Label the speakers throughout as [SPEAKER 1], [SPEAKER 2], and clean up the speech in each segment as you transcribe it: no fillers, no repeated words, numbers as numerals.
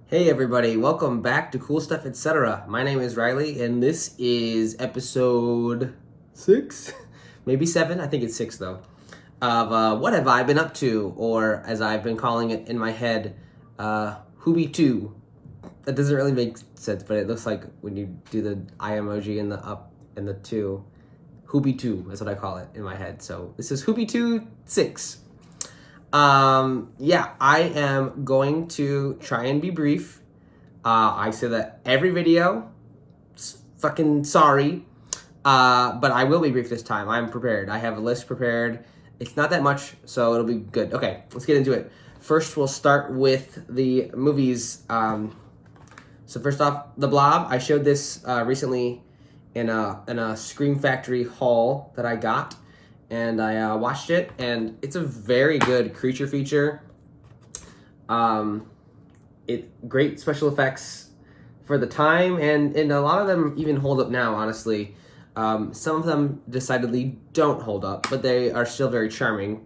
[SPEAKER 1] Hey everybody, welcome back to Cool Stuff Etc. My name is Riley and this is episode 6? Maybe 7? I think it's 6 though. Of What Have I Been Up To? Or as I've been calling it in my head, Hoobie 2. That doesn't really make sense, but it looks like when you do the eye emoji and the up and the 2. Hoobie 2 is what I call it in my head. So this is Hoobie 2 6. I am going to try and be brief. I say that every video. Fucking sorry. But I will be brief this time. I'm prepared. I have a list prepared. It's not that much, so it'll be good. Okay, let's get into it. First, we'll start with the movies. So first off, The Blob. I showed this recently in a Scream Factory haul that I got. And I watched it, and it's a very good creature feature. Great special effects for the time, and a lot of them even hold up now, honestly. Some of them decidedly don't hold up, but they are still very charming.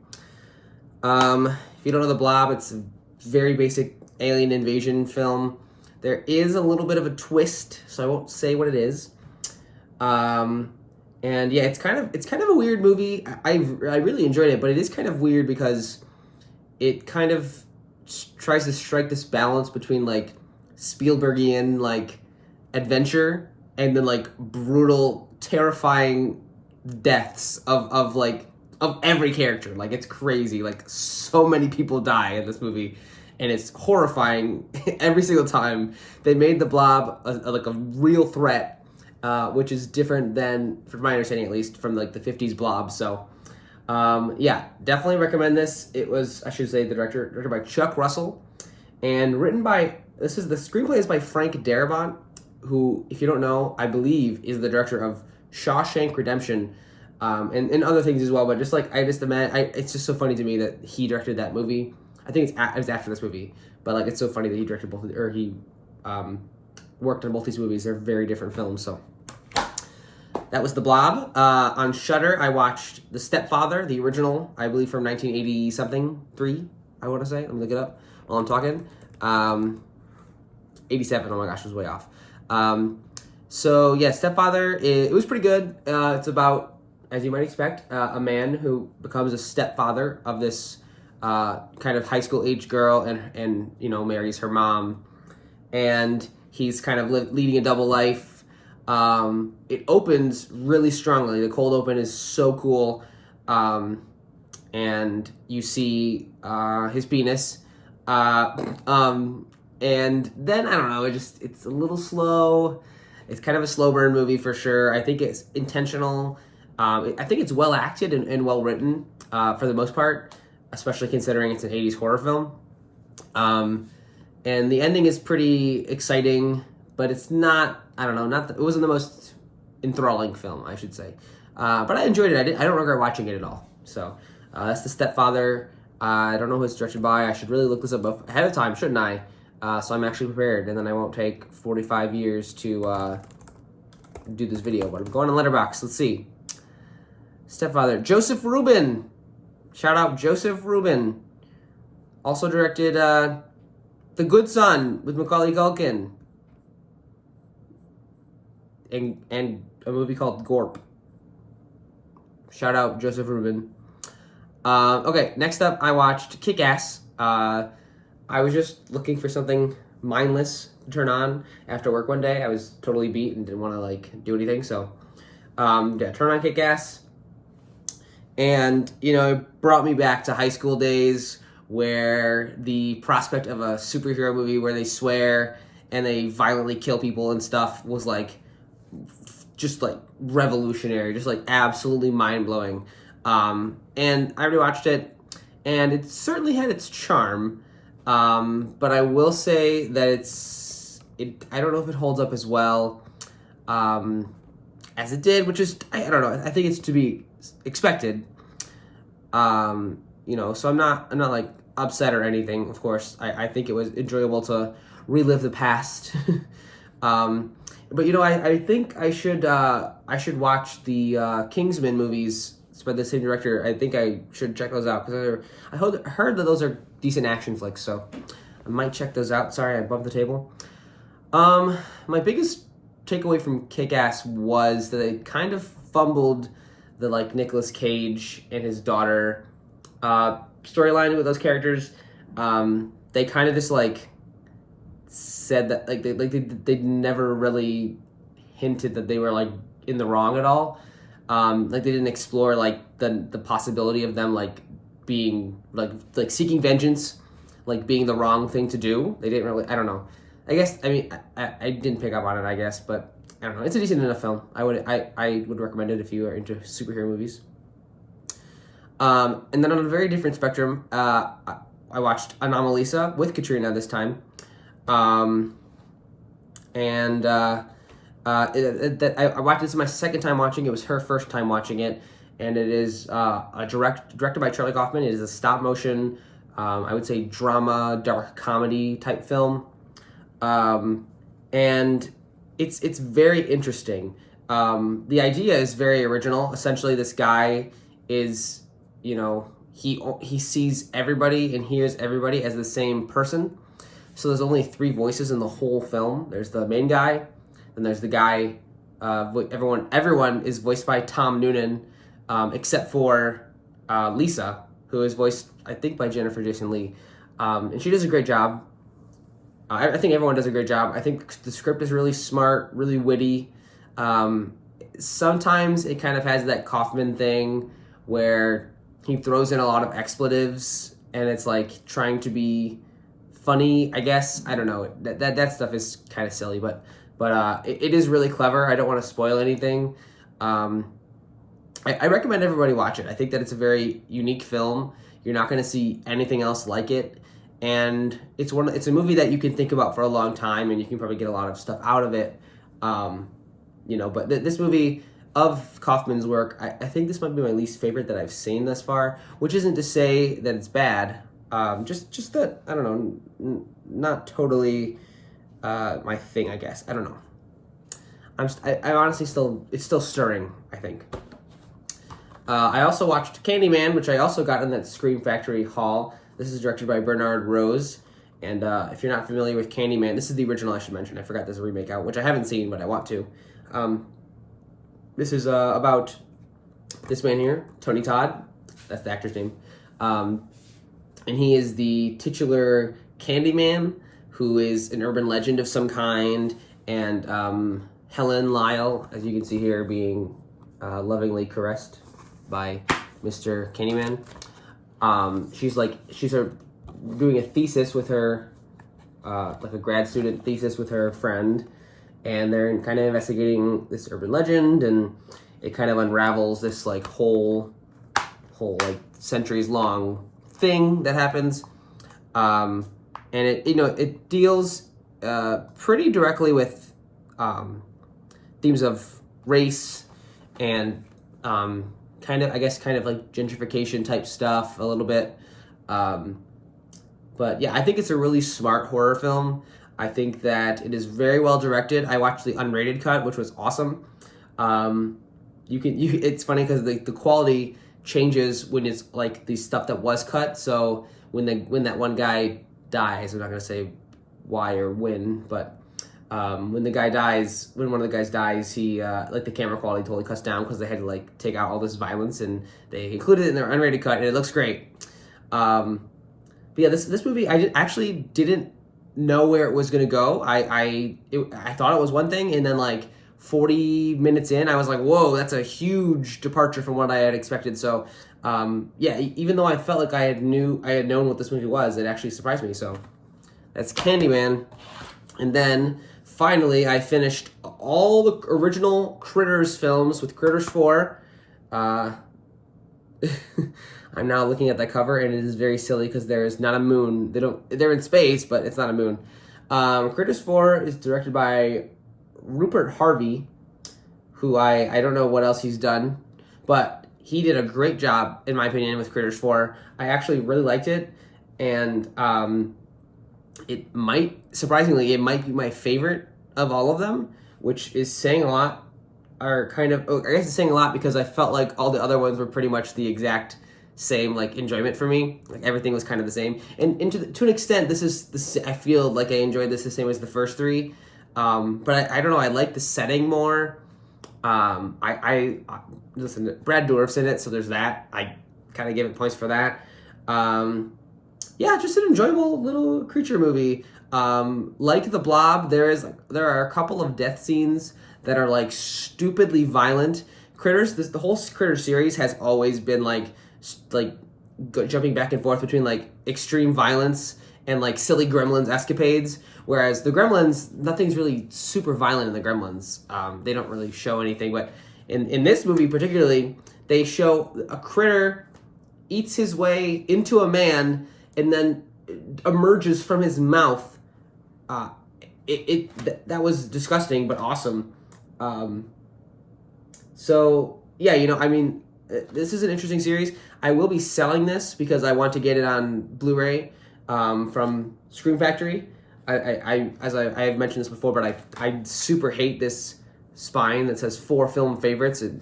[SPEAKER 1] If you don't know The Blob, it's a very basic alien invasion film. There is a little bit of a twist, so I won't say what it is. And yeah, it's kind of a weird movie. I really enjoyed it, but it is kind of weird because it kind of tries to strike this balance between like Spielbergian like adventure and then like brutal, terrifying deaths of every character. Like it's crazy. Like so many people die in this movie, and it's horrifying every single time. They made the Blob a real threat. Which is different than, from my understanding at least, from like the 50s Blob. So, definitely recommend this. It was, I should say, directed by Chuck Russell, and written by, the screenplay is by Frank Darabont, who, if you don't know, I believe is the director of Shawshank Redemption, and other things as well. But it's just so funny to me that he directed that movie. I think it was after this movie, but like it's so funny that he directed both, or he worked on both these movies. They're very different films, so. That was The Blob. On Shudder, I watched The Stepfather, the original, I believe from 1980-something, 3, I want to say. Let me look it up while I'm talking. 87, oh my gosh, I was way off. Stepfather, it was pretty good. It's about, as you might expect, a man who becomes a stepfather of this kind of high school age girl and marries her mom. And he's kind of leading a double life. It opens really strongly. The cold open is so cool. And you see his penis. And then, I don't know, it's a little slow. It's kind of a slow burn movie for sure. I think it's intentional. I think it's well acted and well written for the most part, especially considering it's an 80s horror film. And the ending is pretty exciting, but it's not, I don't know, it wasn't the most enthralling film, I should say. But I enjoyed it. I don't regret watching it at all. So that's The Stepfather. I don't know who it's directed by. I should really look this up ahead of time, shouldn't I? So I'm actually prepared, and then I won't take 45 years to do this video. But I'm going on Letterboxd. Let's see. Stepfather. Joseph Rubin. Shout out Joseph Rubin. Also directed The Good Son with Macaulay Culkin. And a movie called Gorp. Shout out Joseph Rubin. Okay, next up I watched Kick-Ass. I was just looking for something mindless to turn on after work one day. I was totally beat and didn't want to do anything, so turn on Kick-Ass. And, it brought me back to high school days where the prospect of a superhero movie where they swear and they violently kill people and stuff was just revolutionary, just absolutely mind-blowing. And I rewatched it, and it certainly had its charm, but I will say that I don't know if it holds up as well as it did, which is, I don't know, I think it's to be expected. So I'm not upset or anything, of course. I think it was enjoyable to relive the past. But I think I should watch the Kingsman movies. It's by the same director. I think I should check those out because I heard that those are decent action flicks. So I might check those out. Sorry, I bumped the table. My biggest takeaway from Kick-Ass was that they kind of fumbled the like Nicolas Cage and his daughter storyline with those characters. They kind of just like said that like they never really hinted that they were like in the wrong at all. Like they didn't explore like the possibility of them like being like seeking vengeance, like being the wrong thing to do. They didn't really. I don't know. I guess I mean I didn't pick up on it. I guess, but I don't know. It's a decent enough film. I would recommend it if you are into superhero movies. And then on a very different spectrum, I watched Anomalisa with Katrina this time. I watched this my second time watching it. It was her first time watching it, and it is directed by Charlie Kaufman. It is a stop motion, I would say drama, dark comedy type film, and it's very interesting. The idea is very original. Essentially, this guy is, he sees everybody and hears everybody as the same person. So there's only 3 voices in the whole film. There's the main guy, then there's the guy. Everyone is voiced by Tom Noonan, except for Lisa, who is voiced, I think, by Jennifer Jason Leigh, and she does a great job. I think everyone does a great job. I think the script is really smart, really witty. Sometimes it kind of has that Kaufman thing where he throws in a lot of expletives, and it's like trying to be funny, I guess. I don't know. That stuff is kind of silly, but it is really clever. I don't want to spoil anything. I recommend everybody watch it. I think that it's a very unique film. You're not going to see anything else like it, and it's a movie that you can think about for a long time, and you can probably get a lot of stuff out of it. But this movie of Kaufman's work, I think this might be my least favorite that I've seen thus far, which isn't to say that it's bad. Just that, I don't know, not totally my thing, I guess. I don't know. I honestly it's still stirring, I think. I also watched Candyman, which I also got in that Scream Factory haul. This is directed by Bernard Rose. And if you're not familiar with Candyman, this is the original, I should mention. I forgot there's a remake out, which I haven't seen, but I want to. This is about this man here, Tony Todd. That's the actor's name. And he is the titular Candyman, who is an urban legend of some kind. And Helen Lyle, as you can see here, being lovingly caressed by Mr. Candyman. She's doing a thesis with her, like a grad student thesis with her friend, and they're kind of investigating this urban legend, and it kind of unravels this like whole like centuries long thing that happens, and it deals pretty directly with themes of race and kind of like gentrification type stuff a little bit. But yeah, I think it's a really smart horror film. I think that it is very well directed. I watched the unrated cut, which was awesome. It's funny because the quality changes when it's like the stuff that was cut. So when that one guy dies, I'm not gonna say why or when, but when one of the guys dies, he like the camera quality totally cuts down because they had to like take out all this violence, and they included it in their unrated cut, and it looks great. But yeah, this movie, I actually didn't know where it was going to go. I thought it was one thing, and then like 40 minutes in, I was like, whoa, that's a huge departure from what I had expected. So yeah, even though I felt like I had known what this movie was, it actually surprised me. So that's Candyman. And then finally, I finished all the original Critters films with Critters 4. I'm now looking at that cover, and it is very silly because there is not a moon. They're in space, but it's not a moon. Critters 4 is directed by Rupert Harvey, who I don't know what else he's done, but he did a great job, in my opinion, with Critters 4. I actually really liked it, and surprisingly, it might be my favorite of all of them, which is saying a lot. I guess it's saying a lot because I felt like all the other ones were pretty much the exact same like enjoyment for me. Like everything was kind of the same, and to an extent, this I feel like I enjoyed this the same as the first three. But I don't know. I like the setting more. I listen. Brad Dourif's in it, so there's that. I kind of give it points for that. Yeah, just an enjoyable little creature movie. Like The Blob, there are a couple of death scenes that are like stupidly violent. Critters, the whole Critter series has always been like jumping back and forth between like extreme violence and like silly Gremlins escapades. Whereas the Gremlins, nothing's really super violent in the Gremlins. They don't really show anything, but in this movie particularly, they show a critter eats his way into a man and then emerges from his mouth. That was disgusting but awesome. So yeah, I mean, this is an interesting series. I will be selling this because I want to get it on Blu-ray from Scream Factory. I have mentioned this before, but I super hate this spine that says 4 film favorites. It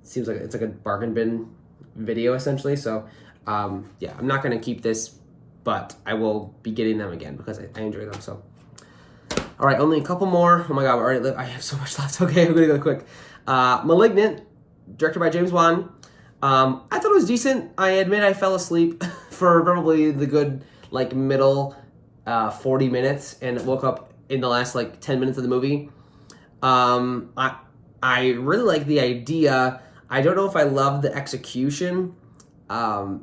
[SPEAKER 1] seems like it's like a bargain bin video essentially. So yeah, I'm not going to keep this, but I will be getting them again because I enjoy them. So all right, only a couple more. Oh my god, I have so much left. Okay, I'm going to go quick. Malignant, directed by James Wan. I thought it was decent. I admit I fell asleep for probably the good like middle 40 minutes and woke up in the last like 10 minutes of the movie. I really like the idea. I don't know if I love the execution. I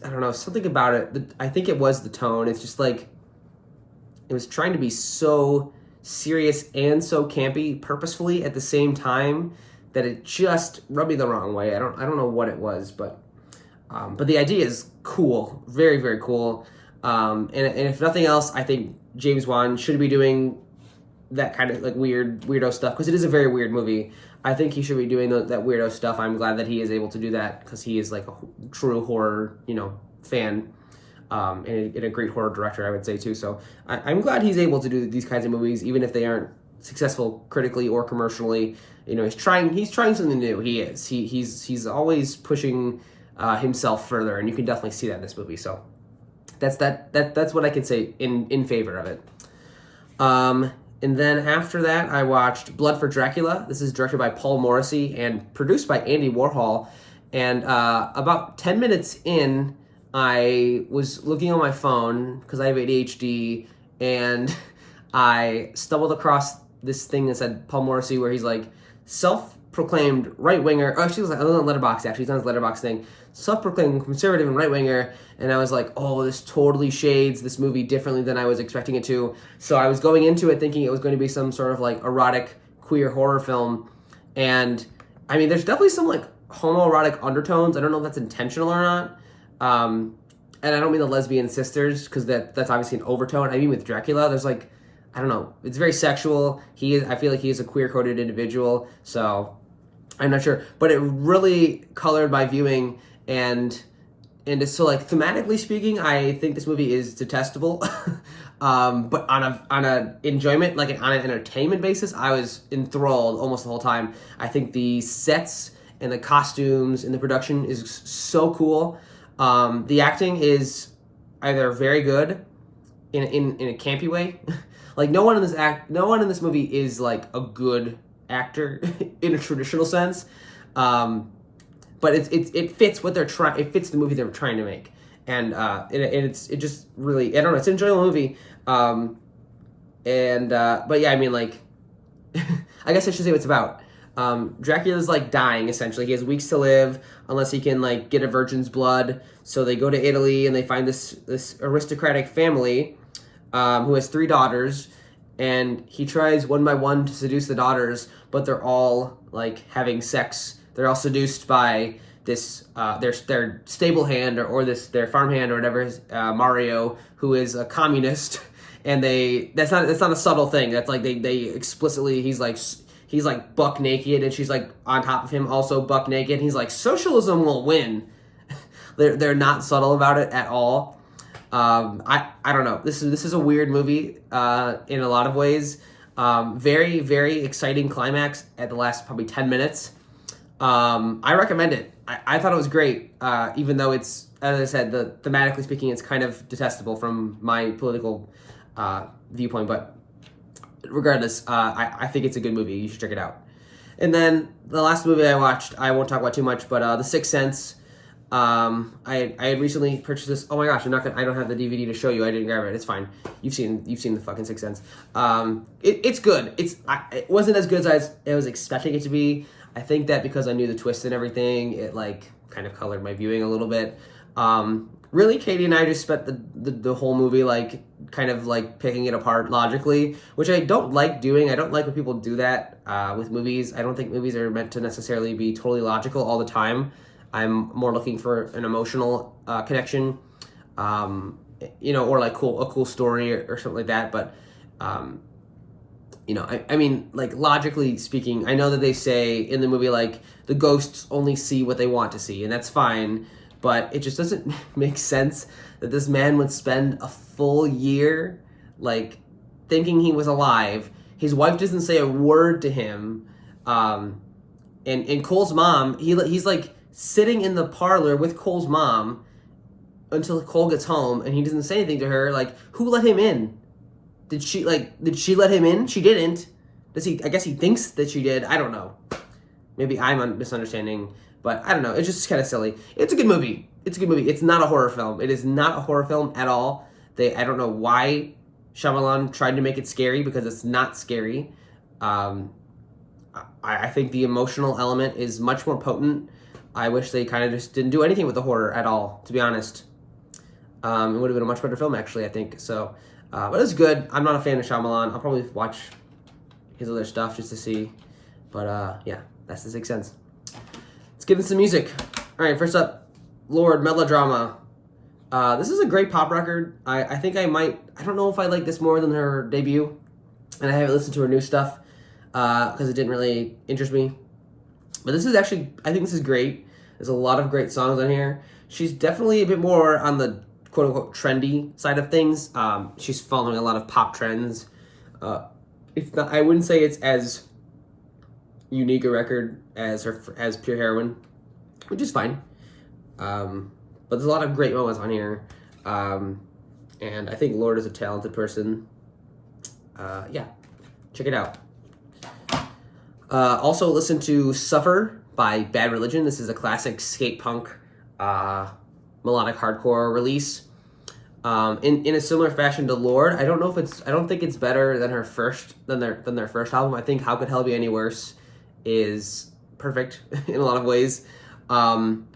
[SPEAKER 1] don't know, something about it. I think it was the tone. It's just like it was trying to be so serious and so campy purposefully at the same time that it just rubbed me the wrong way. I don't know what it was, but the idea is cool, very very cool. And if nothing else, I think James Wan should be doing that kind of like weirdo stuff because it is a very weird movie. I think he should be doing that weirdo stuff. I'm glad that he is able to do that because he is like a true horror, fan, and a great horror director, I would say too. So I'm glad he's able to do these kinds of movies, even if they aren't successful critically or commercially. He's trying something new. He is. He's always pushing himself further, and you can definitely see that in this movie. So that's what I could say in favor of it. And then after that, I watched Blood for Dracula. This is directed by Paul Morrissey and produced by Andy Warhol. And about 10 minutes in, I was looking on my phone because I have ADHD, and I stumbled across this thing that said Paul Morrissey, where he's like self-proclaimed right-winger. Oh, actually, it was like, on Letterboxd, actually. It's on his Letterboxd thing. Self-proclaimed conservative and right-winger. And I was like, oh, this totally shades this movie differently than I was expecting it to. So I was going into it thinking it was going to be some sort of like erotic queer horror film. And I mean, there's definitely some like homoerotic undertones. I don't know if that's intentional or not. And I don't mean the lesbian sisters because that's obviously an overtone. I mean with Dracula, there's like, I don't know, it's very sexual. I feel like he is a queer-coded individual, so I'm not sure. But it really colored my viewing, and it's so like thematically speaking, I think this movie is detestable. But on a enjoyment, like on an entertainment basis, I was enthralled almost the whole time. I think the sets and the costumes and the production is so cool. The acting is either very good in a campy way. Like no one in this movie is like a good actor in a traditional sense. But it fits what they're trying. It fits the movie they're trying to make, and it just really, I don't know. It's an enjoyable movie. But yeah, I mean like, I guess I should say what it's about. Dracula's like dying essentially. He has weeks to live unless he can like get a virgin's blood. So they go to Italy and they find this aristocratic family who has 3 daughters, and he tries one by one to seduce the daughters, but they're all like having sex. They're all seduced by this their stable hand or their farm hand or whatever, Mario, who is a communist, and that's not a subtle thing. That's like they explicitly, he's like buck naked and she's like on top of him also buck naked. He's like, socialism will win. They're not subtle about it at all. I don't know. This is a weird movie in a lot of ways. Very very exciting climax at the last probably 10 minutes. I recommend it. I thought it was great, even though it's, as I said, thematically speaking, it's kind of detestable from my political viewpoint. But regardless, I think it's a good movie. You should check it out. And then the last movie I watched, I won't talk about too much, but The Sixth Sense. I had recently purchased this. Oh my gosh, I don't have the DVD to show you. I didn't grab it. It's fine. You've seen the fucking Sixth Sense. It's good. It wasn't as good as I was expecting it to be. I think that because I knew the twist and everything, it like kind of colored my viewing a little bit. Really, Katie and I just spent the whole movie like kind of like picking it apart logically, which I don't like doing. I don't like when people do that with movies. I don't think movies are meant to necessarily be totally logical all the time. I'm more looking for an emotional connection, or like a cool story or something like that. But, I mean, like logically speaking, I know that they say in the movie, like the ghosts only see what they want to see, and that's fine. But it just doesn't make sense that this man would spend a full year, like, thinking he was alive. His wife doesn't say a word to him. And Cole's mom, he's like sitting in the parlor with Cole's mom until Cole gets home, and he doesn't say anything to her. Like, who let him in? Did she let him in? She didn't. I guess he thinks that she did. I don't know. Maybe I'm misunderstanding. But I don't know. It's just kind of silly. It's a good movie. It's not a horror film. It is not a horror film at all. I don't know why Shyamalan tried to make it scary, because it's not scary. I think the emotional element is much more potent. I wish they kind of just didn't do anything with the horror at all, to be honest. It would have been a much better film, actually, I think. So, but it's good. I'm not a fan of Shyamalan. I'll probably watch his other stuff just to see. But yeah, that's The Sixth Sense. Let's get into some music. All right, first up, Lorde, Melodrama. This is a great pop record. I think I don't know if I like this more than her debut, and I haven't listened to her new stuff because it didn't really interest me. But this is actually, I think this is great. There's a lot of great songs on here. She's definitely a bit more on the quote-unquote trendy side of things. She's following a lot of pop trends. I wouldn't say it's as unique a record as Pure Heroine, which is fine. But there's a lot of great moments on here. And I think Lorde is a talented person. Yeah, check it out. Also listen to Suffer by Bad Religion. This is a classic skate punk melodic hardcore release. In a similar fashion to Lorde, I don't think it's better than their first album. I think How Could Hell Be Any Worse is perfect in a lot of ways. And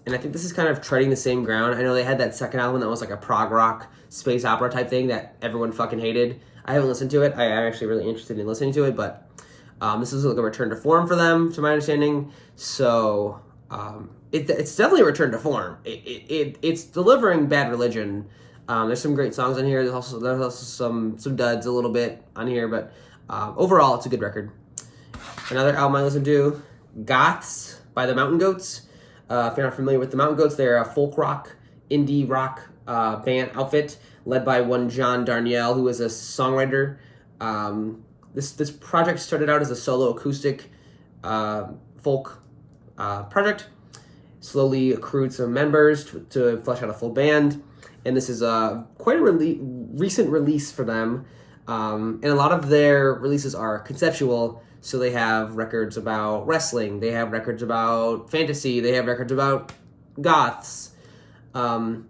[SPEAKER 1] I think this is kind of treading the same ground. I know they had that second album that was like a prog rock space opera type thing that everyone fucking hated. I haven't listened to it. I'm actually really interested in listening to it, but this is like a return to form for them, to my understanding. So it's definitely a return to form. It's delivering Bad Religion. There's some great songs on here. There's also some duds a little bit on here, but overall it's a good record. Another album I listened to, Goths by the Mountain Goats. If you're not familiar with the Mountain Goats, they're a folk rock, indie rock band outfit led by one John Darnielle, who is a songwriter. This project started out as a solo acoustic folk project, slowly accrued some members to flesh out a full band, and this is quite a recent release for them. And a lot of their releases are conceptual. So they have records about wrestling, they have records about fantasy, they have records about goths. And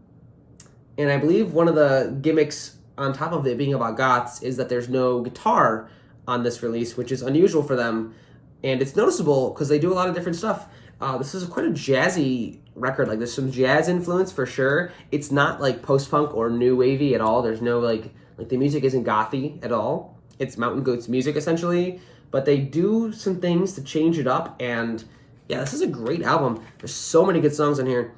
[SPEAKER 1] I believe one of the gimmicks on top of it being about goths is that there's no guitar on this release, which is unusual for them. And it's noticeable because they do a lot of different stuff. This is quite a jazzy record. Like, there's some jazz influence for sure. It's not like post-punk or new wavy at all. There's no like the music isn't gothy at all. It's Mountain Goats music essentially. But they do some things to change it up, and yeah, this is a great album. There's so many good songs on here.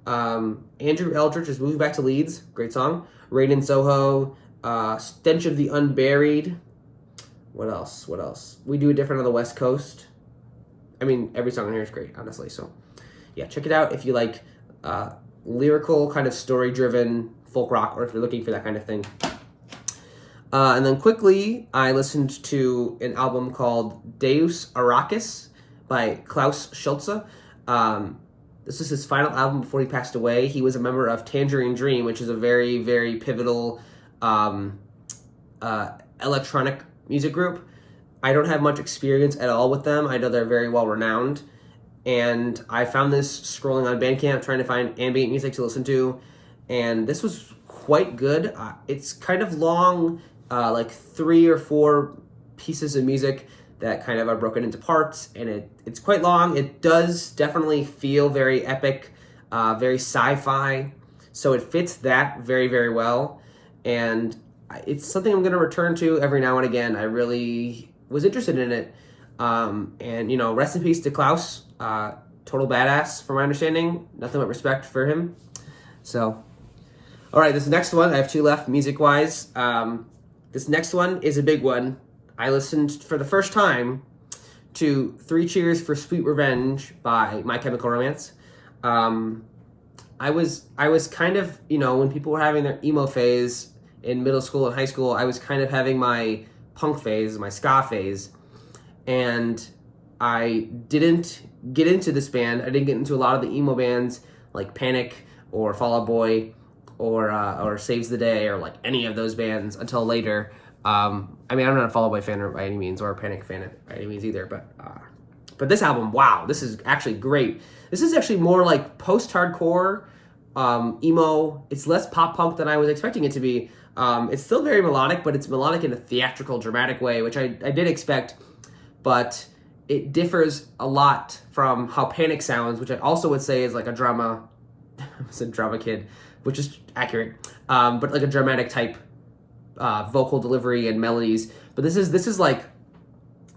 [SPEAKER 1] Andrew Eldridge is moving back to Leeds, great song. Rain in Soho, Stench of the Unburied. What else? We Do It Different on the West Coast. I mean, every song on here is great, honestly. So yeah, check it out if you like lyrical, kind of story-driven folk rock, or if you're looking for that kind of thing. And then quickly, I listened to an album called Deus Arrakis by Klaus Schulze. This is his final album before he passed away. He was a member of Tangerine Dream, which is a very, very pivotal electronic music group. I don't have much experience at all with them. I know they're very well renowned. And I found this scrolling on Bandcamp, trying to find ambient music to listen to. And this was quite good. It's kind of long, like 3 or 4 pieces of music that kind of are broken into parts. And it's quite long. It does definitely feel very epic, very sci-fi. So it fits that very, very well. And it's something I'm going to return to every now and again. I really was interested in it. And, you know, rest in peace to Klaus. Total badass, from my understanding. Nothing but respect for him. So, all right, this next one, I have 2 left music-wise. This next one is a big one. I listened for the first time to 3 Cheers for Sweet Revenge by My Chemical Romance. I was kind of, you know, when people were having their emo phase in middle school and high school, I was kind of having my punk phase, my ska phase, and I didn't get into this band. I didn't get into a lot of the emo bands like Panic or Fall Out Boy or Saves the Day or like any of those bands until later. I mean, I'm not a Fall Out Boy fan by any means or a Panic fan by any means either, but this album, wow, this is actually great. This is actually more like post-hardcore emo. It's less pop punk than I was expecting it to be. It's still very melodic, but it's melodic in a theatrical, dramatic way, which I did expect, but it differs a lot from how Panic sounds, which I also would say is like a drama. I said drama kid, which is accurate, but like a dramatic type vocal delivery and melodies. But this is like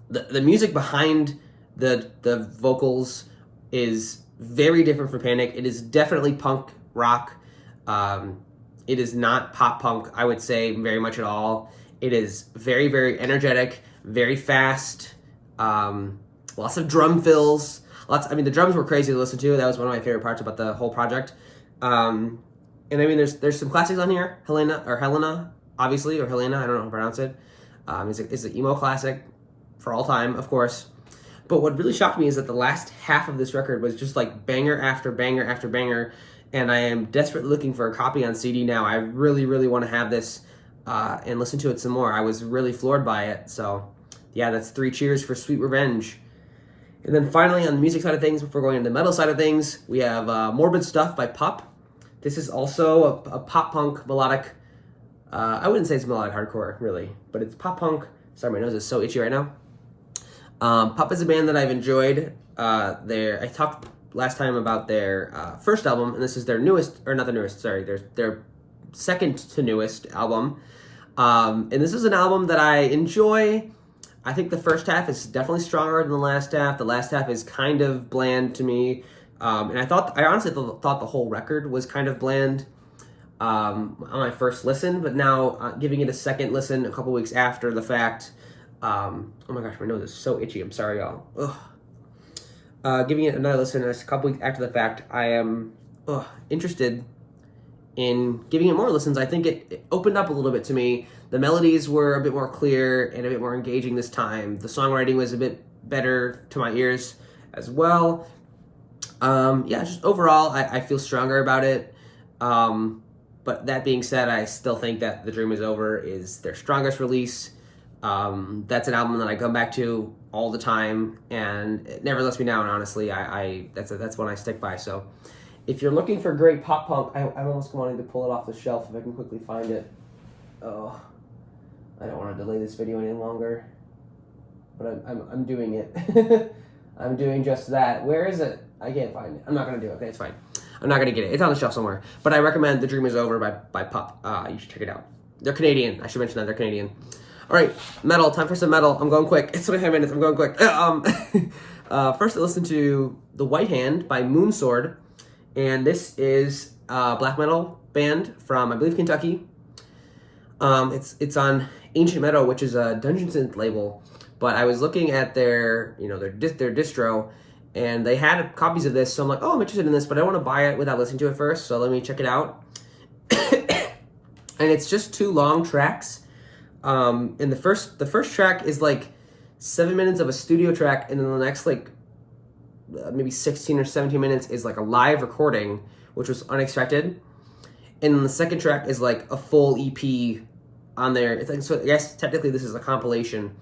[SPEAKER 1] the music behind the vocals is very different from Panic. It is definitely punk rock. It is not pop punk, I would say, very much at all. It is very, very energetic, very fast. Lots of drum fills. The drums were crazy to listen to. That was one of my favorite parts about the whole project. And I mean, there's some classics on here. Helena, obviously, or Helena. I don't know how to pronounce it. It's an emo classic for all time, of course. But what really shocked me is that the last half of this record was just like banger after banger after banger. And I am desperately looking for a copy on CD now. I really, really want to have this and listen to it some more. I was really floored by it. So, yeah, that's 3 Cheers for Sweet Revenge. And then finally, on the music side of things, before going into the metal side of things, we have Morbid Stuff by Pup. This is also a pop punk melodic. I wouldn't say it's melodic hardcore, really, but it's pop punk. Sorry, my nose is so itchy right now. Pup is a band that I've enjoyed. I talked last time about their first album, and this is their newest, or not the newest, sorry, their second to newest album. And this is an album that I enjoy. I think the first half is definitely stronger than the last half. The last half is kind of bland to me. And I honestly thought the whole record was kind of bland on my first listen, but now giving it a second listen a couple weeks after the fact, oh my gosh, my nose is so itchy. I'm sorry, y'all. Giving it another listen a couple weeks after the fact, I am interested in giving it more listens. I think it opened up a little bit to me. The melodies were a bit more clear and a bit more engaging this time. The songwriting was a bit better to my ears as well. Just overall, I feel stronger about it. But that being said, I still think that The Dream Is Over is their strongest release. That's an album that I come back to all the time, and it never lets me down, honestly. That's one I stick by. So if you're looking for great pop punk, I'm almost wanting to pull it off the shelf if I can quickly find it. Oh, I don't want to delay this video any longer, but I'm doing it. I'm doing just that. Where is it? I can't find it. I'm not going to do it. Okay, it's fine. I'm not going to get it. It's on the shelf somewhere. But I recommend The Dream Is Over by Pup. You should check it out. They're Canadian. I should mention that. They're Canadian. All right, metal. Time for some metal. I'm going quick. It's 25 minutes. I'm going quick. First, I listened to The White Hand by Moonsword. And this is a black metal band from, I believe, Kentucky. It's on Ancient Meadow, which is a Dungeon Synth label. But I was looking at their distro, and they had copies of this, so I'm like, oh, I'm interested in this, but I want to buy it without listening to it first, so let me check it out. And it's just 2 long tracks. And the first track is like 7 minutes of a studio track, and then the next like maybe 16 or 17 minutes is like a live recording, which was unexpected. And then the second track is like a full EP on there. It's like, so I guess technically this is a compilation.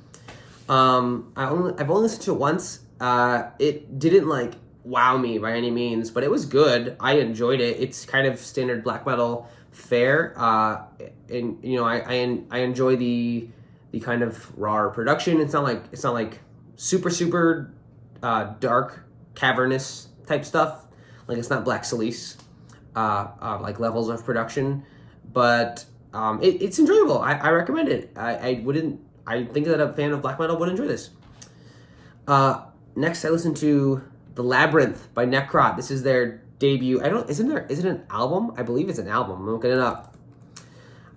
[SPEAKER 1] I've only listened to it once. It didn't like wow me by any means, but it was good. I enjoyed it. It's kind of standard black metal fare. And you know, I enjoy the kind of raw production. It's not like super dark cavernous type stuff. Like it's not Black Silice like levels of production, but it's enjoyable. I recommend it. I think that a fan of black metal would enjoy this. Next, I listened to The Labyrinth by Necrot. This is their debut. Is it an album? I believe it's an album. I'm looking it up.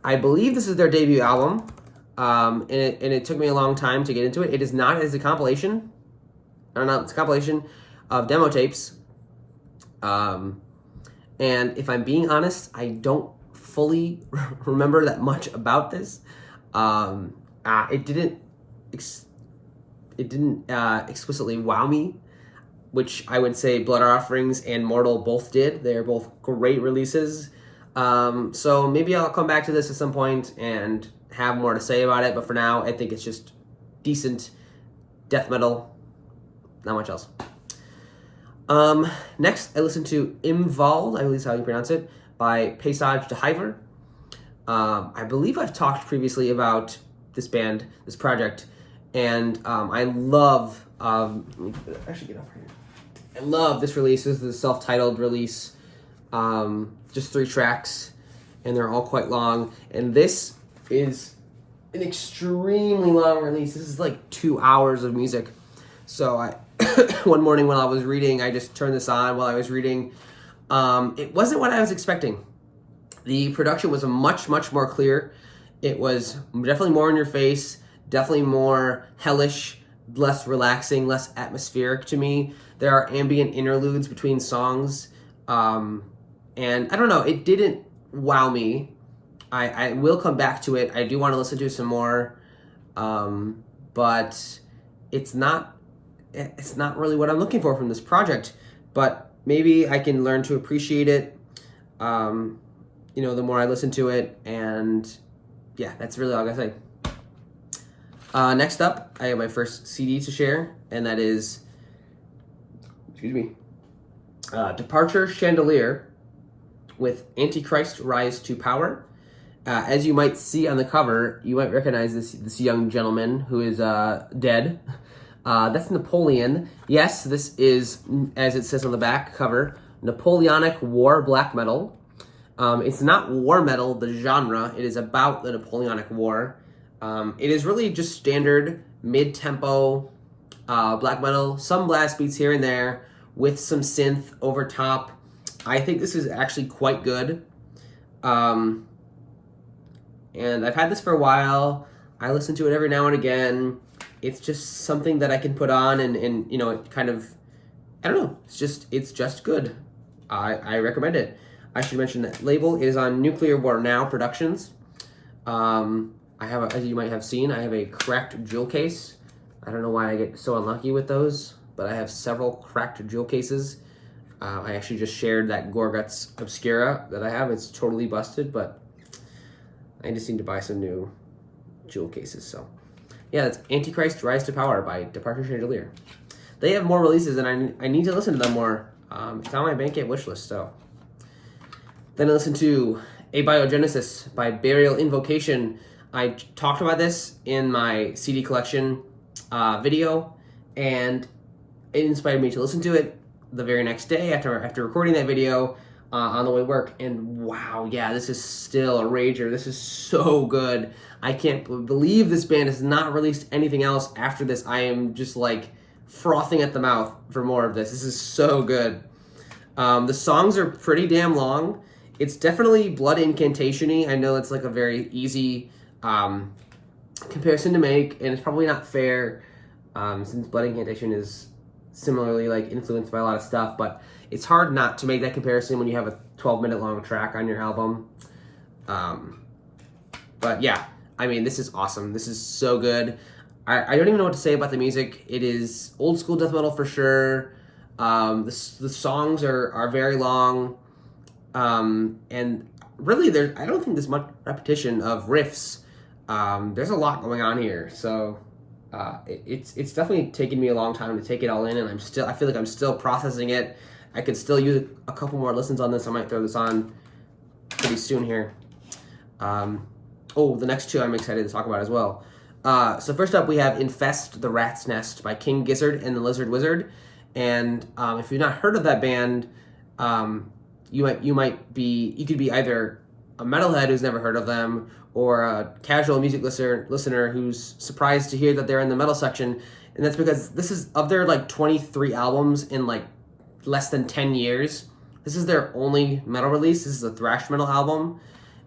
[SPEAKER 1] I believe this is their debut album. And it took me a long time to get into it. It is not as a compilation. I don't know. It's a compilation of demo tapes. And if I'm being honest, I don't fully remember that much about this. It didn't explicitly wow me, which I would say Blood Offerings and Mortal both did. They're both great releases. So maybe I'll come back to this at some point and have more to say about it. But for now, I think it's just decent death metal. Not much else. Next, I listened to Imvald, I believe is how you pronounce it, by Paysage de Hiver. I believe I've talked previously about this band, this project, and I love, actually get up here. I love this release. This is the self-titled release, just 3 tracks, and they're all quite long, and this is an extremely long release. This is like 2 hours of music. So one morning when I was reading, I just turned this on while I was reading. It wasn't what I was expecting. The production was much more clear. It was definitely more in your face, definitely more hellish, less relaxing, less atmospheric to me. There are ambient interludes between songs. And I don't know, it didn't wow me. I will come back to it. I do want to listen to some more. But it's not really what I'm looking for from this project. But maybe I can learn to appreciate it, the more I listen to it. And yeah, that's really all I gotta say. Next up, I have my first CD to share, and that is, Departure Chandelier with Antichrist Rise to Power. As you might see on the cover, you might recognize this young gentleman who is dead. That's Napoleon. Yes, this is, as it says on the back cover, Napoleonic War black metal. It's not war metal, the genre. It is about the Napoleonic War. It is really just standard mid-tempo black metal, some blast beats here and there with some synth over top. I think this is actually quite good. And I've had this for a while. I listen to it every now and again. It's just something that I can put on and it kind of, I don't know, it's just good. I recommend it. I should mention that label is on Nuclear War Now Productions. As you might have seen, I have a cracked jewel case. I don't know why I get so unlucky with those, but I have several cracked jewel cases. I actually just shared that Gorguts Obscura that I have. It's totally busted, but I just need to buy some new jewel cases. So yeah, that's Antichrist Rise to Power by Departure Chandelier. They have more releases, and I need to listen to them more. It's on my Bandcamp wishlist, so. Then I listened to Abiogenesis by Burial Invocation. I talked about this in my CD collection video, and it inspired me to listen to it the very next day after recording that video on the way to work. And wow, yeah, this is still a rager. This is so good. I can't believe this band has not released anything else after this. I am just like frothing at the mouth for more of this. This is so good. The songs are pretty damn long. It's definitely Blood Incantation-y. I know it's like a very easy comparison to make, and it's probably not fair since Blood Incantation is similarly like influenced by a lot of stuff, but it's hard not to make that comparison when you have a 12-minute long track on your album. But yeah, I mean, this is awesome. This is so good. I don't even know what to say about the music. It is old school death metal for sure. The songs are very long, and really I don't think there's much repetition of riffs. There's a lot going on here, so it's definitely taken me a long time to take it all in, and I feel like I'm still processing it. I could still use a couple more listens on this. I might throw this on pretty soon here. The next two I'm excited to talk about as well. So first up, we have Infest the Rat's Nest by King Gizzard and the Lizard Wizard. And if you've not heard of that band, you could be either a metalhead who's never heard of them, or a casual music listener who's surprised to hear that they're in the metal section. And that's because this is, of their like 23 albums in like less than 10 years, this is their only metal release. This is a thrash metal album,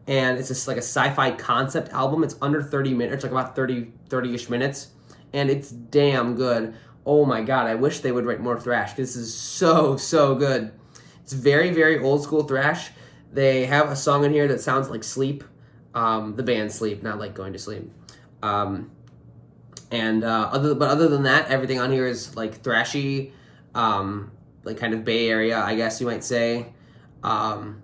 [SPEAKER 1] and it's just like a sci-fi concept album. It's under 30 minutes, it's like about 30-ish minutes, and it's damn good. Oh my god, I wish they would write more thrash. This is so good. It's very, very old school thrash. They have a song in here that sounds like Sleep, the band Sleep, not like going to sleep. Other than that, everything on here is like thrashy, like kind of Bay Area, I guess you might say. Nothing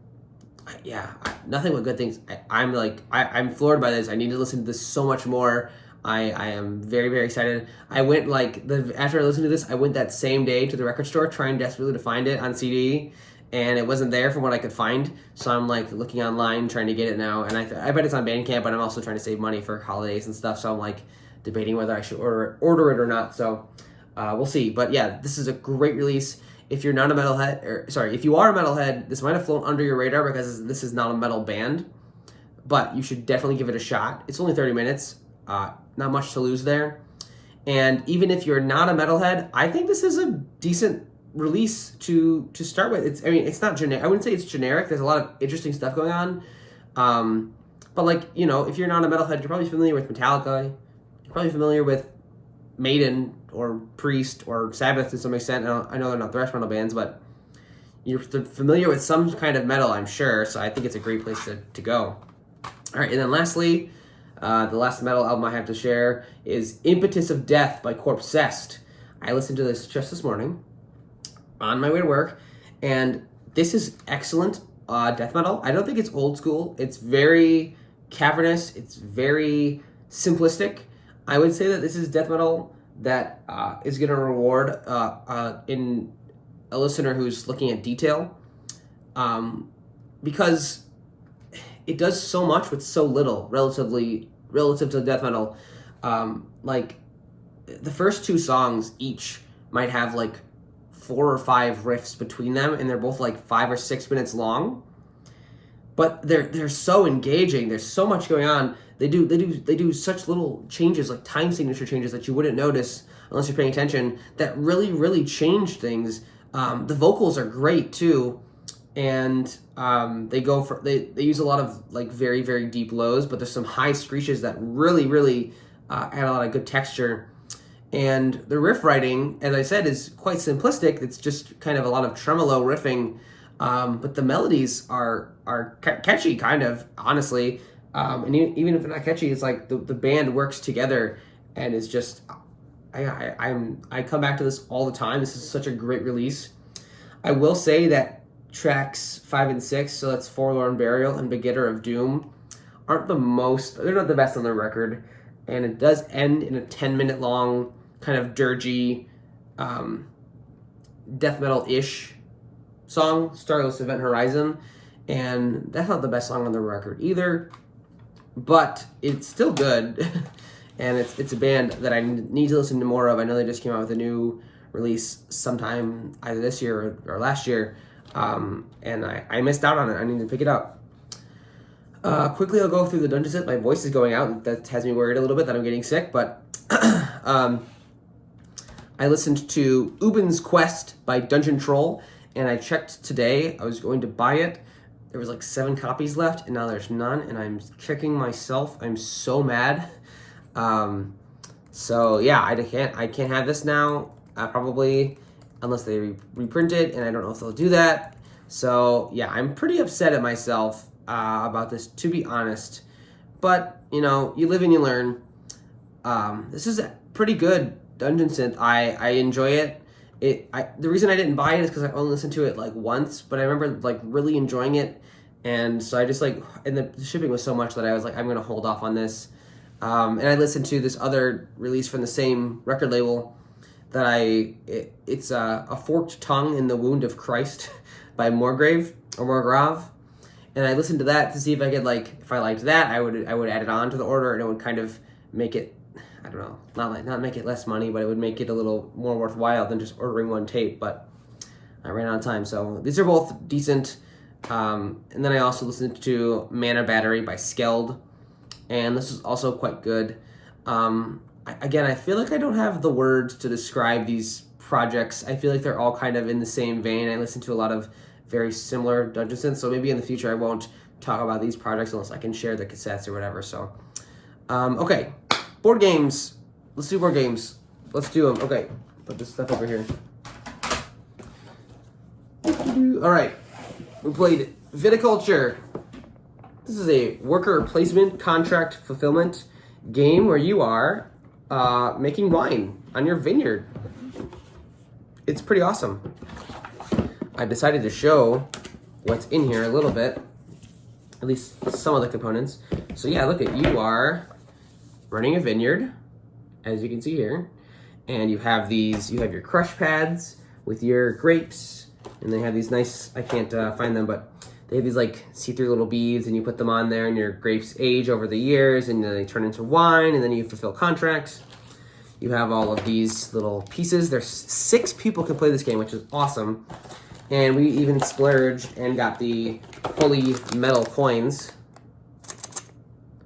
[SPEAKER 1] but good things. I'm floored by this. I need to listen to this so much more. I am very, very excited. I went after I listened to this, I went that same day to the record store trying desperately to find it on CD, and it wasn't there from what I could find. So I'm like looking online trying to get it now, and I bet it's on Bandcamp, but I'm also trying to save money for holidays and stuff. So I'm like debating whether I should order it or not. So we'll see. But yeah, this is a great release. If you're not a metalhead, if you are a metalhead, this might have flown under your radar because this is not a metal band, but you should definitely give it a shot. It's only 30 minutes, not much to lose there. And even if you're not a metalhead, I think this is a decent release to start with. It's not generic. I wouldn't say it's generic. There's a lot of interesting stuff going on. But if you're not a metalhead, you're probably familiar with Metallica. You're probably familiar with Maiden or Priest or Sabbath to some extent. I know they're not thrash metal bands, but you're familiar with some kind of metal, I'm sure. So I think it's a great place to go. All right, and then lastly, the last metal album I have to share is Impetus of Death by Corpsessed. I listened to this just this morning on my way to work, and this is excellent death metal. I don't think it's old school. It's very cavernous. It's very simplistic. I would say that this is death metal that is going to reward in a listener who's looking at detail, because it does so much with so little relative to death metal. Like the first two songs each might have like 4 or 5 riffs between them, and they're both like 5 or 6 minutes long. But they're so engaging. There's so much going on. They do such little changes, like time signature changes that you wouldn't notice unless you're paying attention, that really change things. The vocals are great too, and they use a lot of like very, very deep lows, but there's some high screeches that really add a lot of good texture. And the riff writing, as I said, is quite simplistic. It's just kind of a lot of tremolo riffing, but the melodies are catchy, kind of, honestly. And even if they're not catchy, it's like the band works together, and it's just I come back to this all the time. This is such a great release. I will say that tracks 5 and 6, so that's Forlorn Burial and Begetter of Doom, they're not the best on the record, and it does end in a 10-minute long kind of dirgy death metal-ish song, Starless Event Horizon, and that's not the best song on the record either, but it's still good. And it's a band that I need to listen to more of. I know they just came out with a new release sometime either this year or last year, and I missed out on it. I need to pick it up. Quickly, I'll go through the Dungeon Zip. My voice is going out. That has me worried a little bit that I'm getting sick, but I listened to Ubin's Quest by Dungeon Troll, and I checked today. I was going to buy it. There was like 7 copies left, and now there's none, and I'm kicking myself. I'm so mad. So yeah, I can't have this now, probably, unless they reprint it, and I don't know if they'll do that. So yeah, I'm pretty upset at myself about this, to be honest. But you live and you learn. This is a pretty good dungeon synth. I enjoy it. The reason I didn't buy it is because I only listened to it like once, but I remember like really enjoying it, and so I just like, and the shipping was so much that I was like, I'm gonna hold off on this. And I listened to this other release from the same record label that it's a Forked Tongue in the Wound of Christ by Morgrave or Morgrave. And I listened to that to see if I could like, if I liked that, I would add it on to the order, and it would kind of make it, I don't know, not make it less money, but it would make it a little more worthwhile than just ordering one tape. But I ran out of time, so these are both decent. And then I also listened to Mana Battery by Skeld, and this is also quite good. I feel like I don't have the words to describe these projects. I feel like they're all kind of in the same vein. I listen to a lot of very similar dungeon synths, so maybe in the future I won't talk about these projects unless I can share the cassettes or whatever. So, okay, board games. Let's do board games. Let's do them. Okay, put this stuff over here. All right, we played Viticulture. This is a worker placement contract fulfillment game where you are making wine on your vineyard. It's pretty awesome. I decided to show what's in here a little bit, at least some of the components. So yeah, look at, you are running a vineyard, as you can see here, and you have your crush pads with your grapes, and they have these nice, I can't find them, but they have these like see-through little beads, and you put them on there, and your grapes age over the years, and then they turn into wine, and then you fulfill contracts. You have all of these little pieces. There's 6 people can play this game, which is awesome. And we even splurged and got the fully metal coins,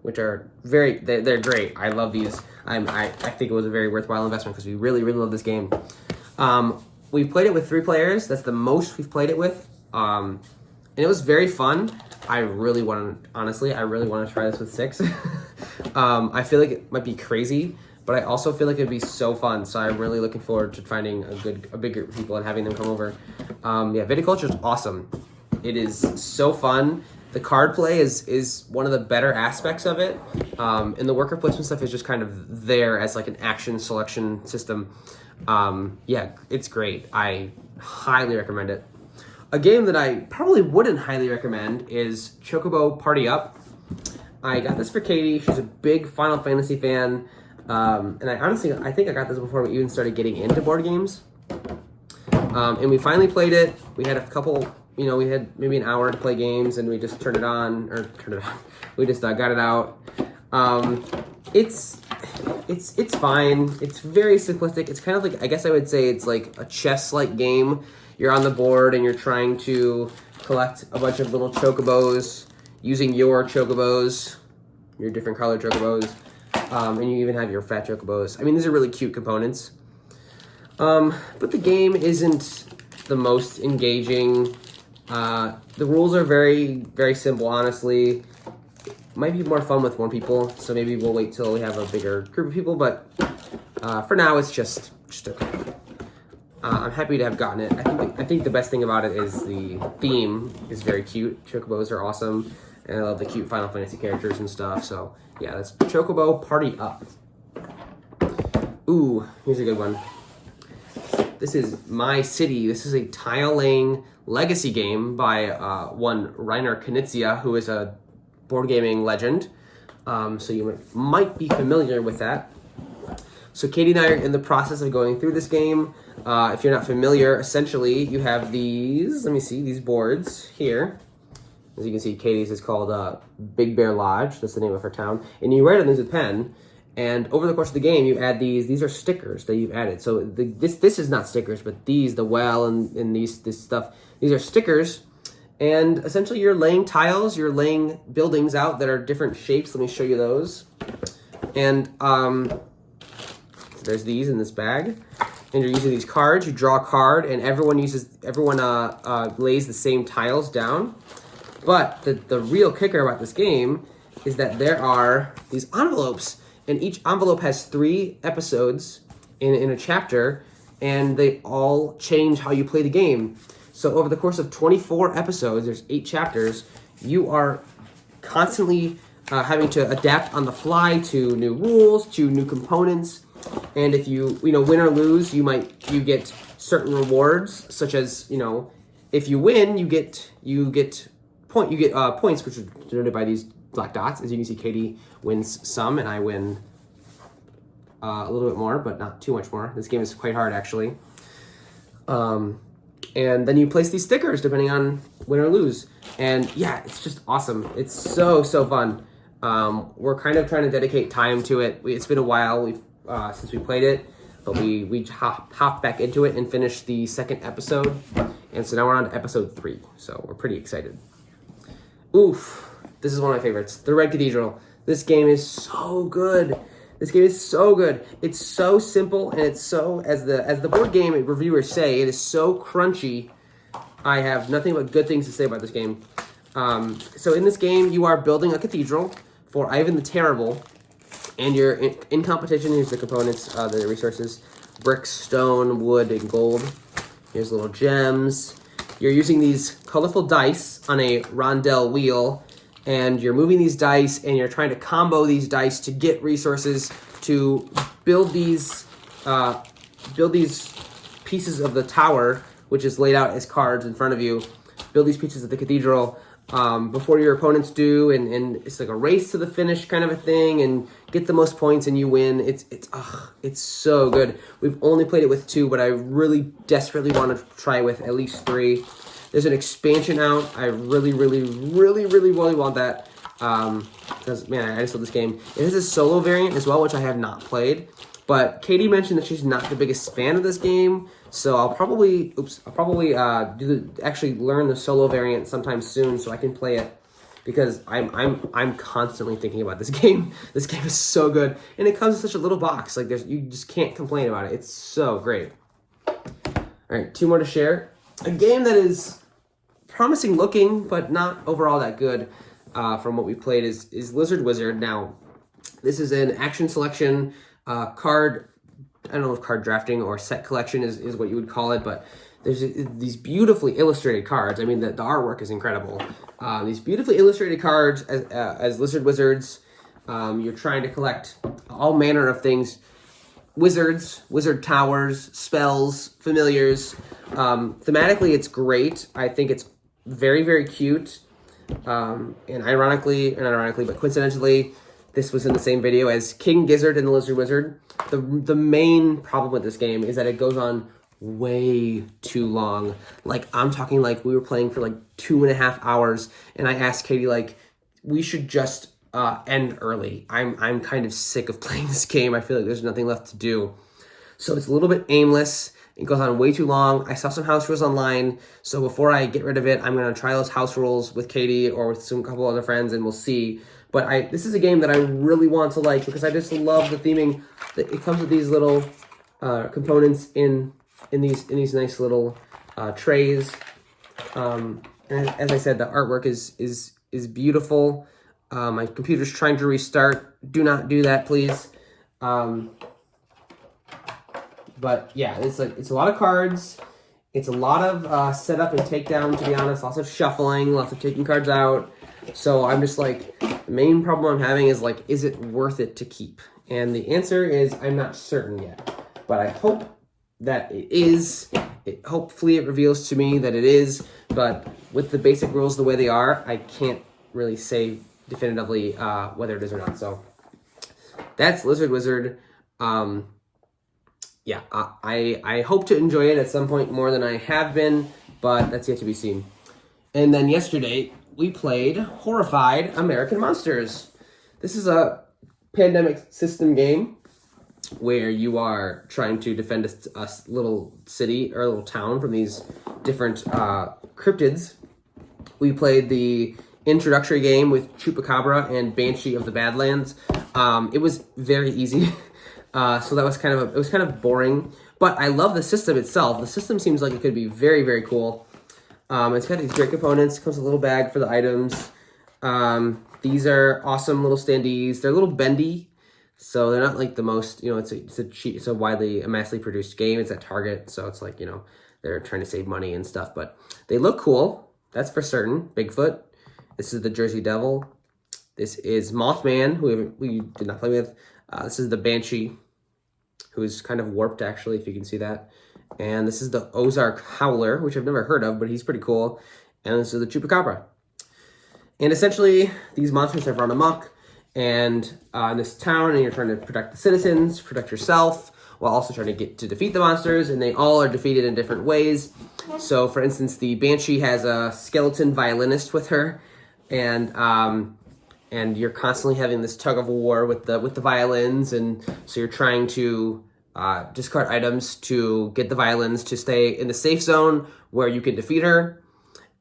[SPEAKER 1] which are they're great. I love these. I think it was a very worthwhile investment because we really, really love this game. We played it with 3 players. That's the most we've played it with. And it was very fun. I really want to try this with 6. I feel like it might be crazy, but I also feel like it'd be so fun. So I'm really looking forward to finding a big group of people and having them come over. Viticulture is awesome. It is so fun. The card play is one of the better aspects of it. And the worker placement stuff is just kind of there as like an action selection system. It's great. I highly recommend it. A game that I probably wouldn't highly recommend is Chocobo Party Up. I got this for Katie. She's a big Final Fantasy fan. And I think I got this before we even started getting into board games. And we finally played it. We had a couple, we had maybe an hour to play games, and we just turned it on. We just got it out. It's fine. It's very simplistic. It's kind of like, I guess I would say it's like a chess-like game. You're on the board and you're trying to collect a bunch of little chocobos using your chocobos, your different colored chocobos. And you even have your fat chocobos. I mean, these are really cute components. But the game isn't the most engaging. The rules are very, very simple, honestly. Might be more fun with more people, so maybe we'll wait till we have a bigger group of people, but for now it's just okay. I'm happy to have gotten it. I think the best thing about it is the theme is very cute. Chocobos are awesome, and I love the cute Final Fantasy characters and stuff, so yeah, that's Chocobo Party Up. Ooh, here's a good one. This is My City. This is a tile-laying legacy game by one Reiner Knizia, who is a board gaming legend. So you might be familiar with that. So Katie and I are in the process of going through this game. If you're not familiar, essentially you have these, these boards here. As you can see, Katie's is called Big Bear Lodge. That's the name of her town. And you write on these with pen. And over the course of the game, you add these. These are stickers that you've added. So this is not stickers, but these, the well and this stuff, these are stickers. And essentially you're laying tiles, you're laying buildings out that are different shapes. Let me show you those. And there's these in this bag. And you're using these cards. You draw a card, and everyone lays the same tiles down. But the real kicker about this game is that there are these envelopes, and each envelope has 3 episodes in a chapter, and they all change how you play the game. So over the course of 24 episodes, there's 8 chapters, you are constantly having to adapt on the fly to new rules, to new components. And if you win or lose, you get certain rewards, such as, you know, if you win, you get points, which are denoted by these black dots. As you can see, Katie wins some, and I win a little bit more, but not too much more. This game is quite hard, actually. And then you place these stickers depending on win or lose. And yeah, it's just awesome. It's so fun. We're kind of trying to dedicate time to it. It's been a while since we played it, but we hopped back into it and finished the second episode. And so now we're on to episode 3. So we're pretty excited. Oof, this is one of my favorites. The Red Cathedral. This game is so good. This game is so good. It's so simple, and it's so, as the board game reviewers say, it is so crunchy. I have nothing but good things to say about this game. So in this game, you are building a cathedral for Ivan the Terrible, and you're in competition. Here's the components, the resources: bricks, stone, wood, and gold. Here's little gems. You're using these colorful dice on a rondel wheel, and you're moving these dice, and you're trying to combo these dice to get resources to build these pieces of the tower, which is laid out as cards in front of you. Build these pieces of the cathedral before your opponents do, and it's like a race to the finish kind of a thing, and get the most points and you win. It's so good. We've only played it with 2, but I really desperately want to try with at least 3. There's an expansion out. I really want that. Because, man, I just love this game. It has a solo variant as well, which I have not played. But Katie mentioned that she's not the biggest fan of this game. So I'll probably actually learn the solo variant sometime soon so I can play it. Because I'm constantly thinking about this game. This game is so good. And it comes in such a little box. Like, you just can't complain about it. It's so great. All right, 2 more to share. A game that is promising looking, but not overall that good from what we played is Lizard Wizard. Now, this is an action selection card. I don't know if card drafting or set collection is what you would call it, but there's these beautifully illustrated cards. I mean, the artwork is incredible. These beautifully illustrated cards as Lizard Wizards. You're trying to collect all manner of things. Wizards, wizard towers, spells, familiars. Thematically, it's great. I think it's very cute. And but coincidentally, this was in the same video as King Gizzard and the Lizard Wizard. The main problem with this game is that it goes on way too long. Like, I'm talking like we were playing for like 2.5 hours, and I asked Katie, like, we should just end early. I'm kind of sick of playing this game. I feel like there's nothing left to do. So it's a little bit aimless. It goes on way too long. I saw some house rules online, so before I get rid of it, I'm going to try those house rules with Katie or with some couple other friends, and we'll see. But this is a game that I really want to like because I just love the theming. It comes with these little components in these nice little trays. And as I said, the artwork is beautiful. My computer's trying to restart. Do not do that, please. But yeah, it's a lot of cards. It's a lot of setup and takedown, to be honest. Lots of shuffling, lots of taking cards out. So I'm just like, the main problem I'm having is like, is it worth it to keep? And the answer is, I'm not certain yet. But I hope that it is. Hopefully it reveals to me that it is. But with the basic rules the way they are, I can't really say definitively whether it is or not. So that's Lizard Wizard. Yeah, I hope to enjoy it at some point more than I have been, but that's yet to be seen. And then yesterday, we played Horrified American Monsters. This is a pandemic system game where you are trying to defend a little city or a little town from these different cryptids. We played the introductory game with Chupacabra and Banshee of the Badlands. It was very easy. So that was kind of boring, but I love the system itself. The system seems like it could be very cool. It's got these great components. It comes with a little bag for the items. These are awesome little standees. They're a little bendy, so they're not like the most, it's a massively produced game. It's at Target, so it's like, they're trying to save money and stuff, but they look cool. That's for certain. Bigfoot. This is the Jersey Devil. This is Mothman, who we did not play with. This is the Banshee, who is kind of warped, actually, if you can see that. And this is the Ozark Howler, which I've never heard of, but he's pretty cool. And this is the Chupacabra. And essentially, these monsters have run amok and in this town, and you're trying to protect the citizens, protect yourself, while also trying to get to defeat the monsters, and they all are defeated in different ways. So, for instance, the Banshee has a skeleton violinist with her, and you're constantly having this tug of war with the violins, and so you're trying to discard items to get the violins to stay in the safe zone where you can defeat her.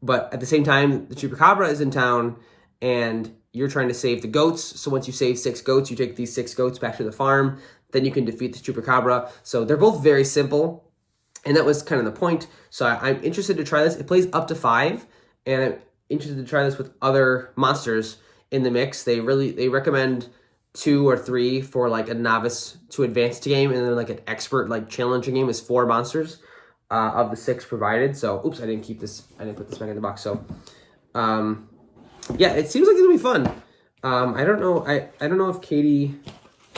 [SPEAKER 1] But at the same time, the Chupacabra is in town, and you're trying to save the goats. So once you save 6 goats, you take these 6 goats back to the farm. Then you can defeat the Chupacabra. So they're both very simple, and that was kind of the point. So I'm interested to try this. It plays up to 5, and I'm interested to try this with other monsters in the mix. They recommend 2 or 3 for like a novice to advanced game, and then like an expert like challenging game is 4 monsters. Of the 6 provided. So, oops, I didn't put this back in the box. So, yeah, it seems like it'll be fun. I don't know. I don't know if Katie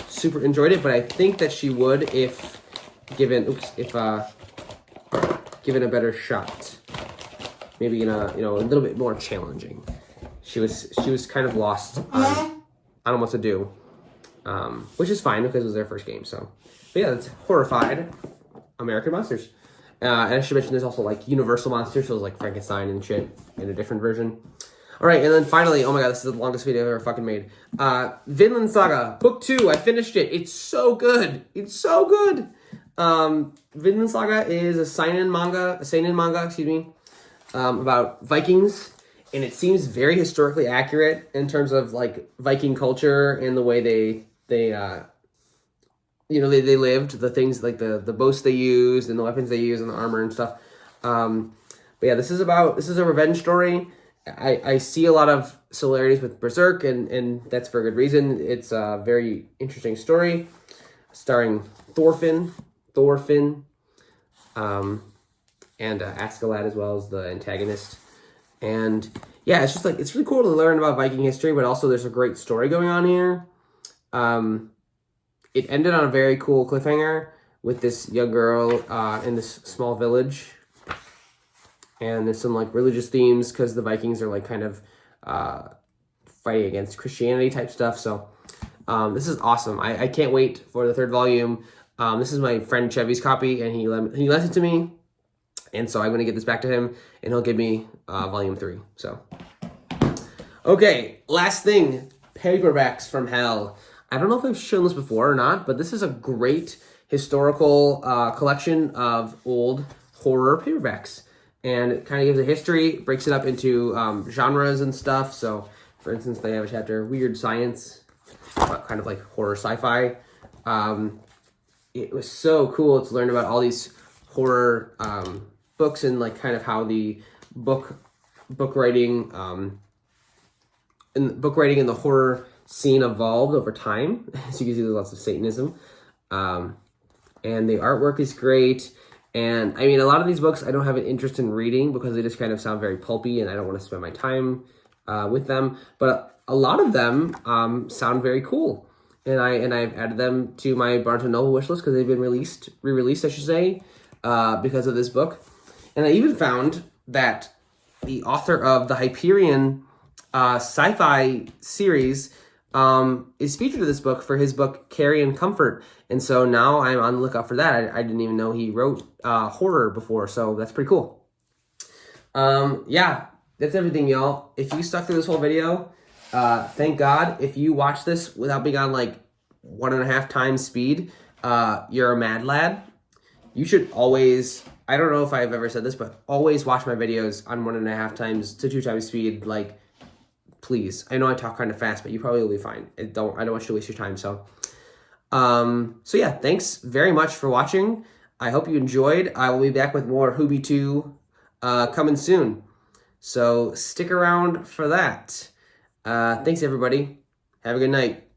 [SPEAKER 1] super enjoyed it, but I think that she would if given a better shot. Maybe in a little bit more challenging. She was kind of lost on what to do, which is fine because it was their first game. So, but yeah, it's Horrified American Monsters. And I should mention there's also like Universal Monsters, so it's like Frankenstein and shit in a different version. All right, and then finally, oh my god, this is the longest video I've ever fucking made. Vinland Saga, Book 2, I finished it. It's so good. It's so good. Vinland Saga is a seinen manga, about Vikings, and it seems very historically accurate in terms of like Viking culture and the way they lived, the things like the boats they used and the weapons they used and the armor and stuff. But yeah, this is a revenge story. I see a lot of similarities with Berserk, and that's for a good reason. It's a very interesting story starring Thorfinn, and Askeladd as well as the antagonist. And yeah, it's just like, it's really cool to learn about Viking history, but also there's a great story going on here. It ended on a very cool cliffhanger with this young girl in this small village. And there's some like religious themes because the Vikings are like kind of fighting against Christianity type stuff. So this is awesome. I can't wait for the 3rd volume. This is my friend Chevy's copy, and he lent it to me. And so I'm going to get this back to him, and he'll give me volume 3. So, okay, last thing, paperbacks from hell. I don't know if I've shown this before or not, but this is a great historical collection of old horror paperbacks. And it kind of gives a history, breaks it up into genres and stuff. So, for instance, they have a chapter, Weird Science, kind of like horror sci-fi. It was so cool to learn about all these horror books and like kind of how the book writing and the horror scene evolved over time. As you can see, there's lots of Satanism. And the artwork is great. And I mean, a lot of these books I don't have an interest in reading because they just kind of sound very pulpy and I don't want to spend my time with them. But a lot of them sound very cool. And I've added them to my Barnes & Noble wish list because they've been re-released, I should say, because of this book. And I even found that the author of the Hyperion sci-fi series is featured in this book for his book Carrion Comfort, and so now I'm on the lookout for that. I didn't even know he wrote horror before, so that's pretty cool. Yeah, that's everything, y'all. If you stuck through this whole video, thank God. If you watch this without being on like 1.5 times speed, you're a mad lad. You should always, I don't know if I've ever said this, but always watch my videos on 1.5 times to 2 times speed, like, please. I know I talk kind of fast, but you probably will be fine. I don't want you to waste your time. So yeah, thanks very much for watching. I hope you enjoyed. I will be back with more Hoobie 2 coming soon. So stick around for that. Thanks, everybody. Have a good night.